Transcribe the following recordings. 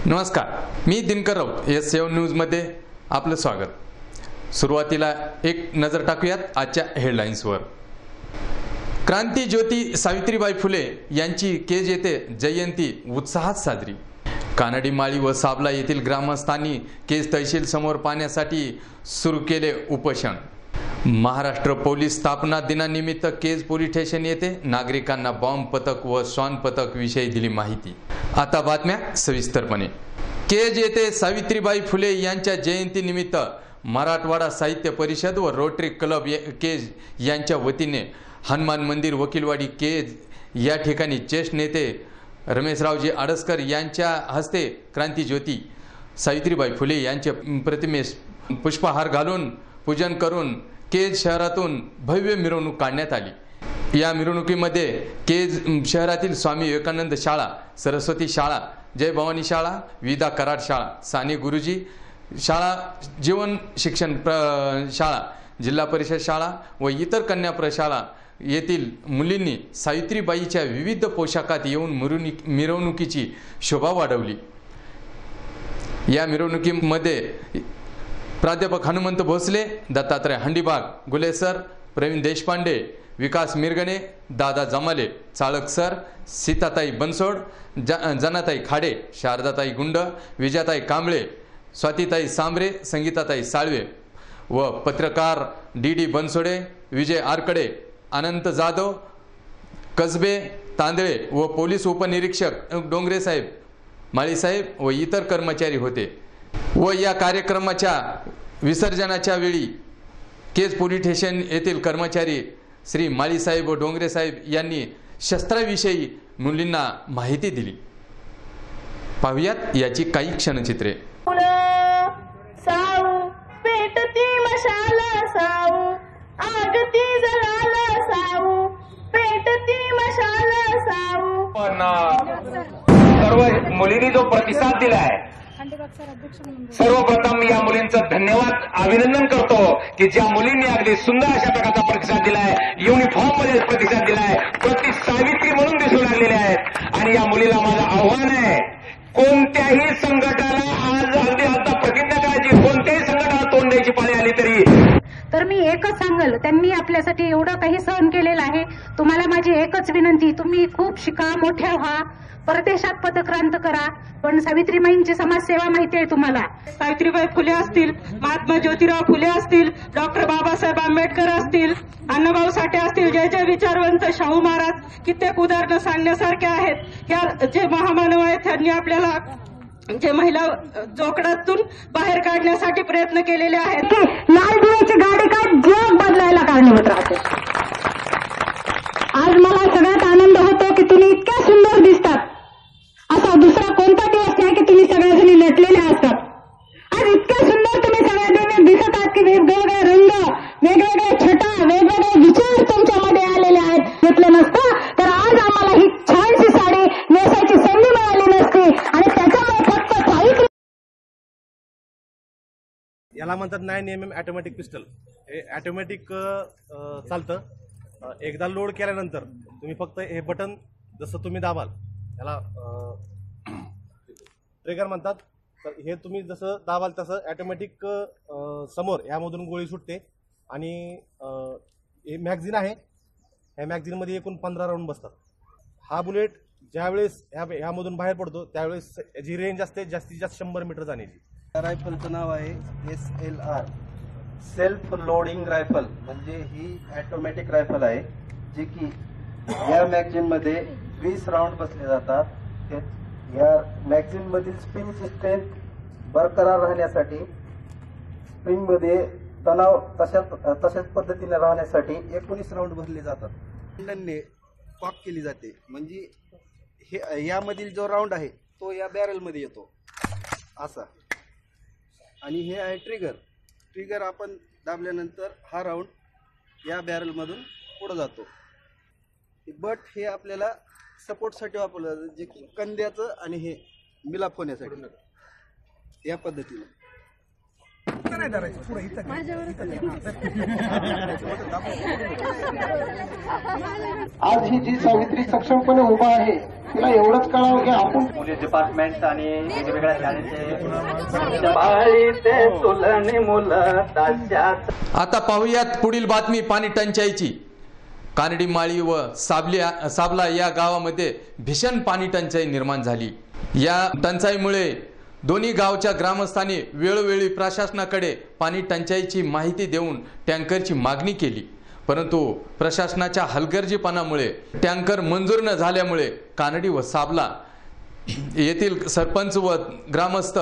नमस्कार, मी दिनकर राऊत S7 न्यूजमध्ये आपलं स्वागत। सुरुवातीला एक नजर टाकूयात आजच्या हेडलाईन्सवर। क्रांती ज्योती सावित्रीबाई फुले यांची केज येथे जयंती उत्साहात साजरी। कानडी माळी व साबला येथील ग्रामस्थांनी केज तहसील समोर पाहण्यासाठी सुरू केले उपोषण। महाराष्ट्र पोलीस स्थापना दिनानिमित्त केज पोलीस स्टेशन येथे नागरिकांना बॉम्ब पथक व श्वान पथक विषयी दिली माहिती। आता बातम्या सविस्तरपणे। केज येथे सावित्रीबाई फुले यांच्या जयंतीनिमित्त मराठवाडा साहित्य परिषद व रोटरी क्लब केज यांच्या वतीने हनुमान मंदिर वकीलवाडी केज या ठिकाणी ज्येष्ठ नेते रमेशरावजी आडसकर यांच्या हस्ते क्रांती ज्योती सावित्रीबाई फुले यांच्या प्रतिमेस पुष्पहार घालून पूजन करून केज शहरातून भव्य मिरवणूक काढण्यात आली। या मिरवणुकीमध्ये केज शहरातील स्वामी विवेकानंद शाळा, सरस्वती शाळा, जय भवानी शाळा, विदा कराड शाळा, साने गुरुजी शाळा, जीवन शिक्षण शाळा, जिल्हा परिषद शाळा व इतर कन्या प्रशाळा येथील मुलींनी सावित्रीबाईच्या विविध पोशाखात येऊन मिरवणुकीची शोभा वाढवली। या मिरवणुकीमध्ये प्राध्यापक हनुमंत भोसले, दत्तात्रय हंडीबाग, गुलेसर, प्रवीण देशपांडे, विकास मिरगणे, दादा जमाले, चाळक सर, सीताताई बनसोड, जनाताई खाडे, शारदाताई गुंड, विजयाताई कांबळे, स्वातीताई सांबरे, संगीताताई साळवे व पत्रकार डी बनसोडे, विजय आरकडे, अनंत जाधव, कसबे तांदळे व पोलीस उपनिरीक्षक डोंगरे साहेब, माळी साहेब व इतर कर्मचारी होते। व या कार्यक्रमाच्या विसर्जनाच्या वेळी केज पोलीस स्टेशन येथील कर्मचारी श्री माळी साहेब व डोंगरे साहेब यांनी शस्त्राविषयी मुलींना माहिती दिली। पाहुयात याची काही क्षणचित्रे। साऊ पेटती मशाला, साऊ आगती जलाला, साऊ पेटती मशाला, साऊ। सर्व मुलींनी जो प्रतिसाद दिला आहे, सर्वप्रथम या मुलींचं धन्यवाद अभिनंदन करतो की ज्या मुलींनी अगदी सुंदर अशा प्रकारचा प्रतिसाद दिलाय, युनिफॉर्म मध्ये प्रतिसाद दिलाय, प्रति सावित्री म्हणून दिसू लागलेले आहेत। आणि या मुलीला माझं आव्हान आहे, कोणत्याही संघटनाला आज अगदी आता प्रतिज्ञा करायची, कोणत्याही संघटनाला तोंड द्यायची पाळी आली तरी तर मी एकच सांगल, त्यांनी आपल्यासाठी एवढं काही सहन केलेलं आहे। तुम्हाला माझी एकच विनंती, तुम्ही खूप शिका, मोठ्या व्हा, परदेशात पदक्रांत करा, पण सावित्रीबाईंची समाजसेवा माहिती आहे तुम्हाला। सावित्रीबाई फुले असतील, महात्मा ज्योतिराव फुले असतील, डॉक्टर बाबासाहेब आंबेडकर असतील, अण्णाभाऊ साठे असतील, जय जय विचारवंत शाहू महाराज, कित्येक उदाहरणं सांगण्यासारखे आहेत। या जे महामानव आहेत त्यांनी आपल्याला जे महिला जोखडातून बाहेर काढण्यासाठी प्रयत्न केलेले आहेत। लाल दिव्याची गाडी काय जग बदलायला कारणीभूत राहते। आज मला सगळ्यात आनंद होतो की तुम्ही इतक्या सुंदर दिसतात। असा दुसरा कोणता दिवस नाही की तुम्ही सगळ्याजणी नटलेल्या असतात। आज इतक्या सुंदर तुम्ही सगळ्याजणी दिसत आहात की वेगवेगळे रंग, वेगवेगळे छटा, वेगवेगळे विचार तुमच्यामध्ये आलेले आहेत। घेतलं नसतं तर आज आम्हाला ही छानशी साडी नेसायची संधी मिळाली नसती। आणि त्याच्यामुळे फक्त सावित्री याला म्हणतात 9mm ऑटोमॅटिक पिस्टल। हे ऑटोमॅटिक चालतं। एकदा लोड केल्यानंतर तुम्ही फक्त हे बटन जसं तुम्ही दाबाल, याला ट्रिगर म्हणतात, तर हे तुम्ही जसं दाबाल तसं ऑटोमॅटिक समोर यामधून गोळी सुटते। आणि हे मॅगझिन आहे, ह्या मॅगझिनमध्ये एकूण 15 राऊंड बसतात। हा बुलेट ज्यावेळेस ह्यामधून बाहेर पडतो त्यावेळेस याची रेंज असते जास्तीत जास्त 100 मीटर जाण्याची। रायफलचं नाव आहे SLR, सेल्फ लोडिंग रायफल, म्हणजे ही ऑटोमॅटिक रायफल आहे जी की या मॅगझिन मध्ये 20 राऊंड बसले जातात। या मॅगझिन मधील स्प्रिंगची स्ट्रेंथ बरकरार राहण्यासाठी, स्प्रिंग मध्ये तणाव तशाच पद्धतीने राहण्यासाठी 19 राऊंड भरले जातात। बंडलने कॉक केली जाते, म्हणजे हे यामधील जो राऊंड आहे तो या बॅरल मध्ये येतो असा। आणि हे आहे ट्रिगर, ट्रिगर आपण दाबल्यानंतर हा राऊंड या बॅरल मधून पुढे जातो। बट हे आपल्याला सपोर्टसाठी वापरलं जातं, जे की कंद्याचं आणि हे मिलाप होण्यासाठी या पद्धतीने। आज ही जी सावित्री सक्षमपणे उभा आहे तिला एवढंच कळावं की आपण पोलीस डिपार्टमेंट आणि वेगवेगळ्या शाळेचे तुलने मुलं ताशात. आता पाहूयात पुढील बातमी पाणी टंचाईची. कानडी माळी व साबला या गावामध्ये भीषण पाणी टंचाई निर्माण झाली. या टंचाईमुळे दोन्ही गावच्या ग्रामस्थांनी वेळोवेळी प्रशासनाकडे पाणी टंचाईची माहिती देऊन टँकरची मागणी केली, परंतु प्रशासनाच्या हलगर्जीपणामुळे टँकर मंजूर न झाल्यामुळे कानडी व साबला येथील सरपंच व ग्रामस्थ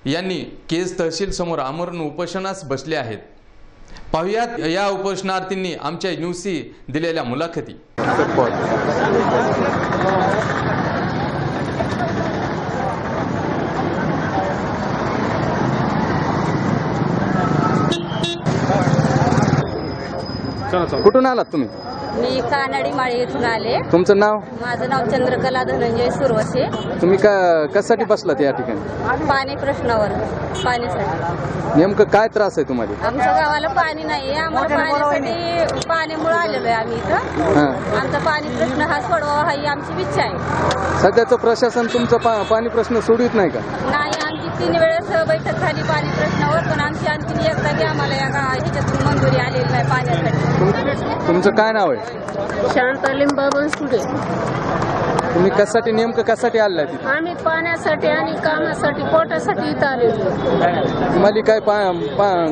यांनी केज तहसील समोर आमरण उपोषणास बसले आहेत. पाहुयात या उपोषणार्थींनी आमच्या न्यूजशी दिलेल्या मुलाखती. कुठून आलात तुम्ही? मी कानडी माळी येथून आले. तुमचं नाव? माझं नाव चंद्रकला धनंजय सुरवसे. तुम्ही कशासाठी बसलात या ठिकाणी? पाणी प्रश्नावर, पाण्यासाठी. नेमकं काय त्रास आहे तुम्हाला? आमच्या गावाला पाणी नाहीये. आम्हाला पाण्यासाठी पाण्यामुळे आलेलो आहे आम्ही इथं. आमचा पाणी प्रश्न हा सोडवावा ही आमची इच्छा आहे. सध्याचं प्रशासन तुमचा पाणी प्रश्न सोडवित नाही का? नाही, आमची 3 वेळेस बैठक झाली पाणी प्रश्नावर, पण आमची आणखी एकदा की आम्हाला या ह्याच्यातून मंजुरी आलेली नाही पाण्यासाठी. तुमचं काय नाव आहे? शांता लिंबाबन सुडे. तुम्ही कशासाठी नेमकं कशासाठी आले तिथे? आम्ही पाण्यासाठी आणि कामासाठी पोटासाठी इथं आलेलो. तुम्हाला काय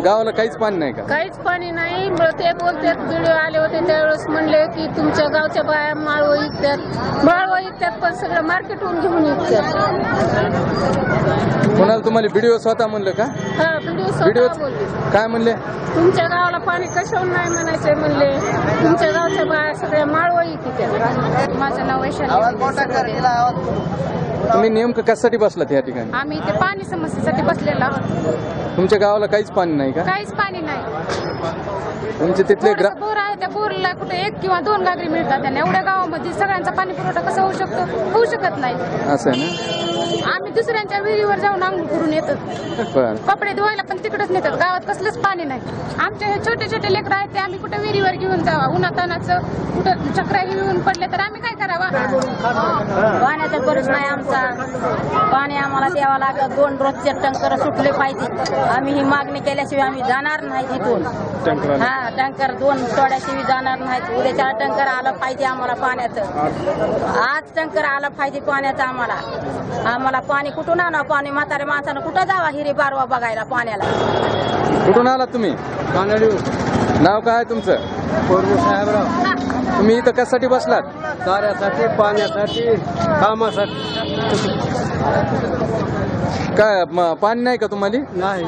गावाला काहीच पाणी नाही का? काहीच पाणी नाही. ते बोलतात, व्हिडिओ आले होते त्यावेळेस म्हणले की तुमच्या गावच्या बाया माळव विकतात पण सगळं मार्केटहून घेऊन विकतात. कोणाला तुम्हाला व्हिडिओ स्वतः म्हणलं का? हा, व्हिडिओ बोलले. काय म्हणले? तुमच्या गावाला पाणी कशावर नाही म्हणायचे म्हणले. तुमच्या गावच्या बाया सगळ्या माळव विकतात. माझं नाव वैशाली. तुम्ही नेमकं कशासाठी बसलात या ठिकाणी? आम्ही इथे पाणी समस्येसाठी बसलेलो आहोत. तुमच्या गावाला काहीच पाणी नाही का? काहीच पाणी नाही. तुमचे तिथले बोर आहे, त्या बोरला कुठे 1 किंवा 2 घागरी मिळतात. आणि एवढ्या गावामध्ये सगळ्यांचा पाणी पुरवठा कसा होऊ शकतो? होऊ शकत नाही. असं आहे ना? आम्ही दुसऱ्यांच्या विहिरीवर जाऊन आंघोळ करून येतो. कपडे धुवायला पण तिकडेच नेतात. गावात कसलंच पाणी नाही. आमचे हे छोटे छोटे लेकरं आहेत ते आम्ही कुठे विहिरीवर घेऊन जावा? उन्हातानाचं कुठं चक्रा घेऊन पडले तर आम्ही काय करावा? पाण्याचा गरज नाही आमचा. पाणी आम्हाला द्यावं लागत. 2 रोजचे टँकर सुटले पाहिजे. आम्ही ही मागणी केल्याशिवाय आम्ही जाणार नाही तिथून. हा, टँकर 2 तोड्याशिवाय जाणार नाहीत. उद्याच्या टँकर आलं पाहिजे आम्हाला पाण्याचं. आज टँकर आलं पाहिजे पाण्याचं आम्हाला पाणी कुठून आणा? पाणी म्हातारे माणसानं कुठं जावा हिरी बारवा बघायला पाण्याला? कुठून आलात तुम्ही? कानडी. नाव काय आहे तुमचं? पोरगू साहेबराव. तुम्ही इथं कशासाठी बसलात? कार्यासाठी, पाण्यासाठी, कामासाठी. काय पाणी नाही का तुम्हाला? नाही.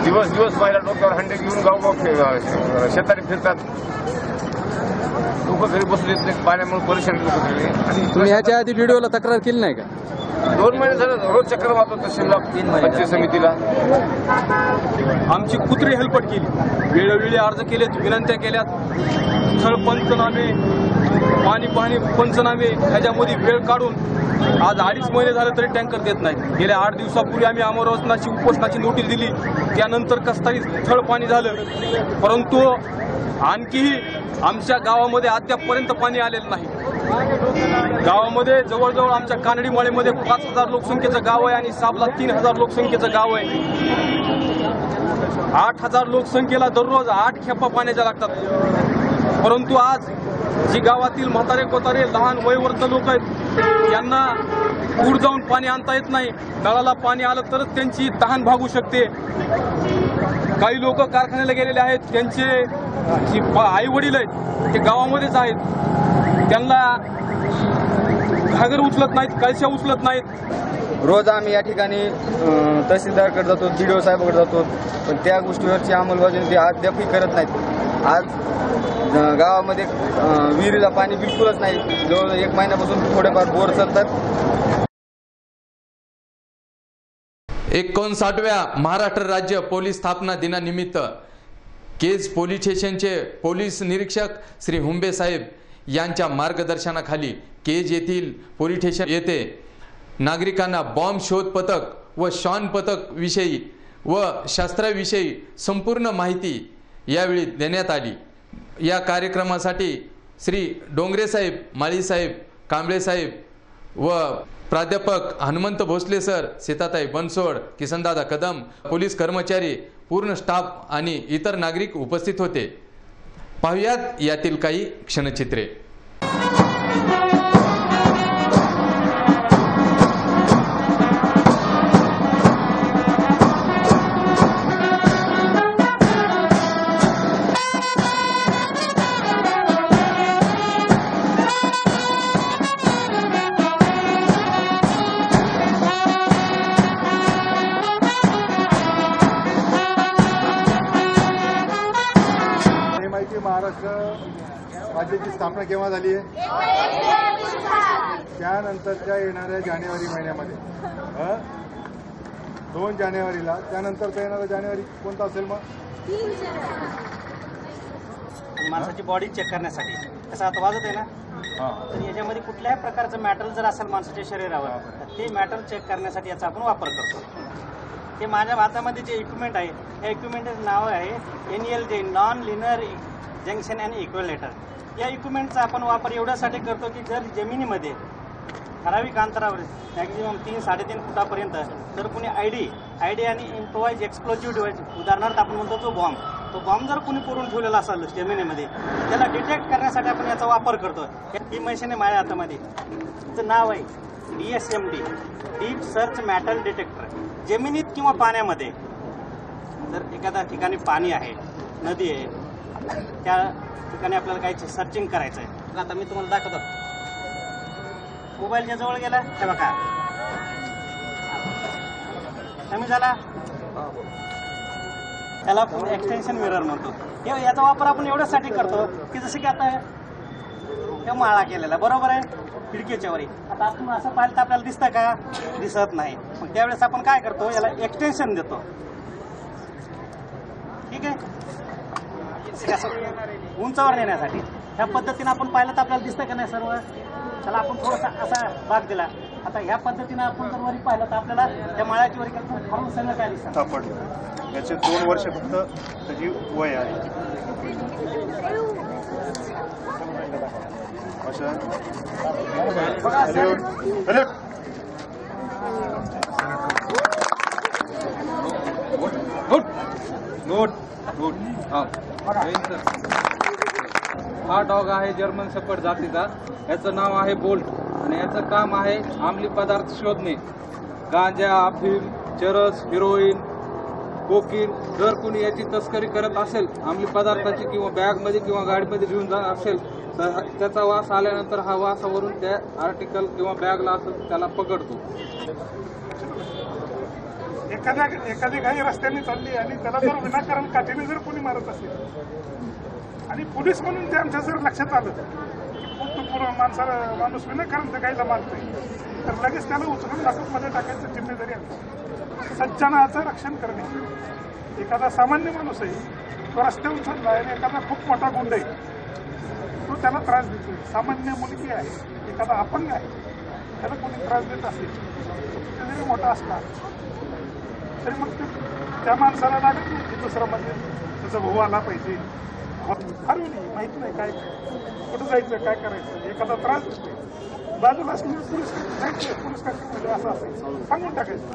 दिवस बाहेर डोक्यावर हंडे घेऊन गाव शेताने फिरतात. लोक घरी बसले पाण्यामुळे परेशान लोक. तुम्ही ह्याच्या आधी व्हिडिओला तक्रार केली नाही का? 2 महिने झाले रोज चक्कर मारतो तहसीलला, पंचायत समितीला. आमची कुत्री हेल्पट केली. वेळोवेळी अर्ज केलेत, विनंत्या केल्यात. स्थळ पंचनामे, पाणी पंचनामे ह्याच्यामध्ये वेळ काढून आज 2.5 महिने झाले तरी टँकर देत नाहीत. गेल्या 8 दिवसापूर्वी आम्ही आमरण उपोषणाची नोटीस दिली. त्यानंतर कसतरी स्थळ पाणी झालं, परंतु आणखीही आमच्या गावामध्ये अद्यापपर्यंत पाणी आलेलं नाही. गावामध्ये जवळजवळ आमच्या कानडी माळीमध्ये 5,000 लोकसंख्येचं गाव आहे आणि साबला 3,000 लोकसंख्येचं गाव आहे. 8,000 लोकसंख्येला दररोज 8 खेपा पाण्याच्या लागतात. परंतु आज जी गावातील म्हातारे कोतारे लहान वयोवृद्ध लोक आहेत त्यांना दूर जाऊन पाणी आणता येत नाही. नळाला पाणी आलं तरच त्यांची तहान भागू शकते. काही लोक कारखान्याला गेलेले आहेत, त्यांचे जी आई वडील आहेत ते गावामध्येच आहेत. त्यांना घागर उचलत नाहीत, कळशा उचलत नाहीत. रोज आम्ही या ठिकाणी तहसीलदारकडे जातो, BDO साहेबाकडे जातो, पण त्या गोष्टीवरची अंमलबजावणी ते अद्यापही करत नाहीत. आज गावामध्ये विहिरीला पाणी बिलकुलच नाही. जवळ 1 महिन्यापासून थोडेफार बोर चालतात. 59व्या महाराष्ट्र राज्य पोलीस स्थापना दिनानिमित्त केज पोलीस स्टेशनचे पोलीस निरीक्षक श्री हुंबे साहेब यांच्या मार्गदर्शनाखाली केज येथील पोलीस स्टेशन येथे नागरिकांना बॉम्ब शोध पथक व शॉन पथक विषयी व शस्त्राविषयी संपूर्ण माहिती यावेळी देण्यात आली. या कार्यक्रमासाठी श्री डोंगरे साहेब, माळी साहेब, कांबळे साहेब व प्राध्यापक हनुमंत भोसले सर, सीताताई बनसोड, किसनदादा कदम, पोलीस कर्मचारी, पूर्ण स्टाफ आणि इतर नागरिक उपस्थित होते. पाहुयात यातील काही क्षणचित्रे. महाराष्ट्र राज्याची स्थापना केव्हा झाली आहे? त्यानंतरच्या येणाऱ्या जानेवारी महिन्यामध्ये 2 जानेवारीला, त्यानंतरचा येणारा जानेवारी कोणता असेल? मग माणसाची बॉडी चेक करण्यासाठी असं आता वाजत आहे ना, तर याच्यामध्ये कुठल्याही प्रकारचं मॅटर जर असेल माणसाच्या शरीरावर तर ते मॅटर चेक करण्यासाठी याचा आपण वापर करतो. ते माझ्या हातामध्ये जे इक्विपमेंट आहे या इक्विपमेंटचं नाव आहे NLJ, non linear junction and equilateral. या इक्विपमेंटचा आपण वापर एवढ्यासाठी करतो की जर जमिनीमध्ये ठराविक अंतरावर मॅक्झिमम 3-3.5 फुटापर्यंत जर कोणी आयडी आणि इम्प्रोवाइज एक्सप्लोजिव्ह डिव्हाइस, उदाहरणार्थ आपण म्हणतो तो बॉम्ब जर कोणी पुरून ठेवलेला असेल जमिनीमध्ये, त्याला डिटेक्ट करण्यासाठी आपण याचा वापर करतो. ही मशीन आहे माझ्या हातामध्ये, तिचं नाव आहे DSMD, deep search marital detector. जमिनीत किंवा पाण्यामध्ये जर एखाद्या ठिकाणी पाणी आहे, नदी आहे, त्या ठिकाणी आपल्याला काही सर्चिंग करायचं आहे. आता मी तुम्हाला दाखवतो. मोबाईलच्या जवळ गेला हे बघा, कमी झाला, त्याला एक्सटेन्शन मिरर म्हणतो. याचा वापर आपण एवढ्यासाठी करतो की जसं की आता हे माळा केलेला बरोबर आहे खिडकीच्या वरी, आता आपण असं पाहिलं तर आपल्याला दिसतं का? दिसत नाही. मग त्यावेळेस आपण काय करतो, याला एक्सटेन्शन देतो. ठीक आहे, उंचावर नेण्यासाठी ह्या पद्धतीने आपण पाहिलं तर आपल्याला दिसतं का नाही सर्व? चला आपण थोडासा असा भाग दिला. आता ह्या पद्धतीने आपण जर वरी पाहिलं तर आपल्याला त्या माळ्याची वरी ठरवून सगळं काय दिसतं. सापडलं. याचे 2 वर्ष फक्त त्याची वय आहे. गुड. हा डॉग आहे जर्मन शेपर्ड जातीचा. याचं नाव आहे बोल्ट आणि याचं काम आहे अंमली पदार्थ शोधणे. गांजा, अफीम, चरस, हिरोईन, कोकीन. जर कोणी याची तस्करी करत असेल अंमली पदार्थाची किंवा बॅगमध्ये किंवा गाडीमध्ये घेऊन जात असेल तर त्याचा वास आल्यानंतर हा वासावरून त्या आर्टिकल किंवा बॅगला असेल त्याला पकडतो. एखादी काही रस्त्याने चालली आणि त्याला जर विनाकारण काठीने जर कोणी मारत असेल आणि पोलीस म्हणून ते आमच्या जर लक्षात आलं की माणूस विनाकारण त्या गाईला मारतोय तर लगेच त्याला उचलून लाकूडमध्ये टाकायची जिम्मेदारी आहे. सज्जनाचं रक्षण करणे. एखादा सामान्य माणूस आहे, तो रस्त्यावर चालला आणि एखादा खूप मोठा गुंड आहे, तो त्याला त्रास देतोय. सामान्य मुलगी आहे, एखादा अपंग आहे, त्याला कोणी त्रास देत असेल, ते जरी मोठा असला तरी मग त्या माणसाला लागत नाही की दुसरा म्हणजे त्याचा भाऊ आला पाहिजे. हरवली माहित नाही काय कुठं जायचं काय करायचं. एखादा त्रास देतोय, बाजूला असलेले पोलीस जायचं, पोलीस म्हणजे असं असेल सांगून टाकायचं.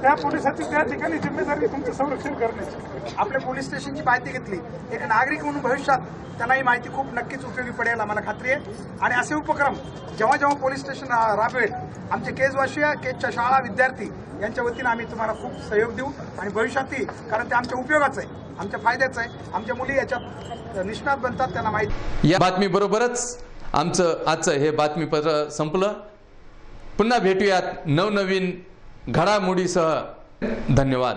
त्या पोलिसाची त्या ठिकाणी जिम्मेदारी तुमचं संरक्षण करण्याची. आपल्या पोलीस स्टेशनची माहिती घेतली, एक नागरिक म्हणून भविष्यात त्यांना ही माहिती खूप नक्कीच उपयोगी पडेल आम्हाला खात्री आहे. आणि असे उपक्रम जेव्हा जेव्हा पोलीस स्टेशन राबवेल, आमचे केजवासीय, केजच्या शाळा, विद्यार्थी यांच्या वतीनं आम्ही तुम्हाला खूप सहयोग देऊ आणि भविष्यातही, कारण ते आमच्या उपयोगाचं आहे, आमच्या फायद्याचं आहे. आमच्या मुली याच्यात निष्णात बनतात, त्यांना माहिती. या बातमीबरोबरच आमचं आजचं हे बातमीपत्र संपलं. पुन्हा भेटूयात नवनवीन घडामोडीसह. धन्यवाद.